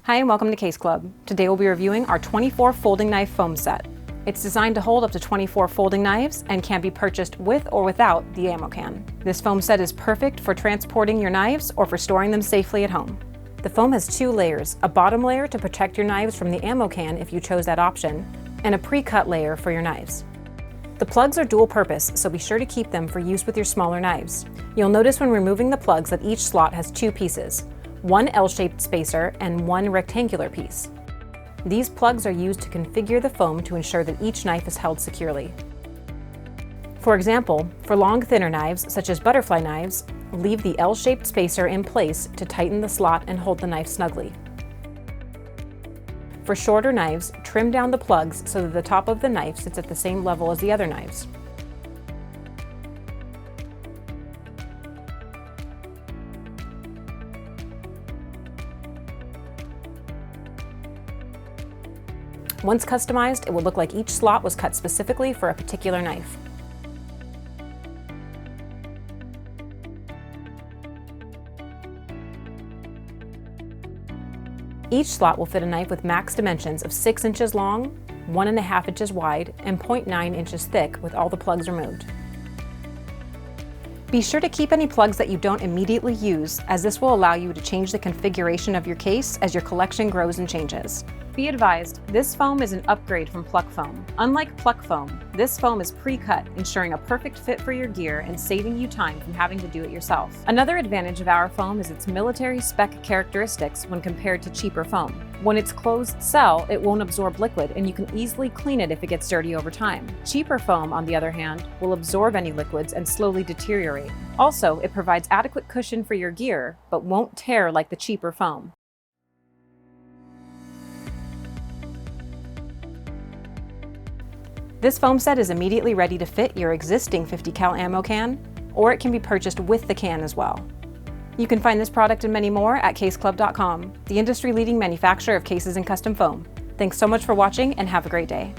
Hi and welcome to Case Club. Today we'll be reviewing our 24 folding knife foam set. It's designed to hold up to 24 folding knives and can be purchased with or without the ammo can. This foam set is perfect for transporting your knives or for storing them safely at home. The foam has two layers, a bottom layer to protect your knives from the ammo can if you chose that option, and a pre-cut layer for your knives. The plugs are dual purpose, so be sure to keep them for use with your smaller knives. You'll notice when removing the plugs that each slot has two pieces, one L-shaped spacer and one rectangular piece. These plugs are used to configure the foam to ensure that each knife is held securely. For example, for long thinner knives, such as butterfly knives, leave the L-shaped spacer in place to tighten the slot and hold the knife snugly. For shorter knives, trim down the plugs so that the top of the knife sits at the same level as the other knives. Once customized, it will look like each slot was cut specifically for a particular knife. Each slot will fit a knife with max dimensions of 6 inches long, 1.5 inches wide, and 0.9 inches thick with all the plugs removed. Be sure to keep any plugs that you don't immediately use, as this will allow you to change the configuration of your case as your collection grows and changes. Be advised, this foam is an upgrade from Pluck Foam. Unlike Pluck Foam, this foam is pre-cut, ensuring a perfect fit for your gear and saving you time from having to do it yourself. Another advantage of our foam is its military spec characteristics when compared to cheaper foam. When it's closed cell, it won't absorb liquid and you can easily clean it if it gets dirty over time. Cheaper foam, on the other hand, will absorb any liquids and slowly deteriorate. Also, it provides adequate cushion for your gear, but won't tear like the cheaper foam. This foam set is immediately ready to fit your existing 50 cal ammo can, or it can be purchased with the can as well. You can find this product and many more at caseclub.com, the industry-leading manufacturer of cases and custom foam. Thanks so much for watching and have a great day.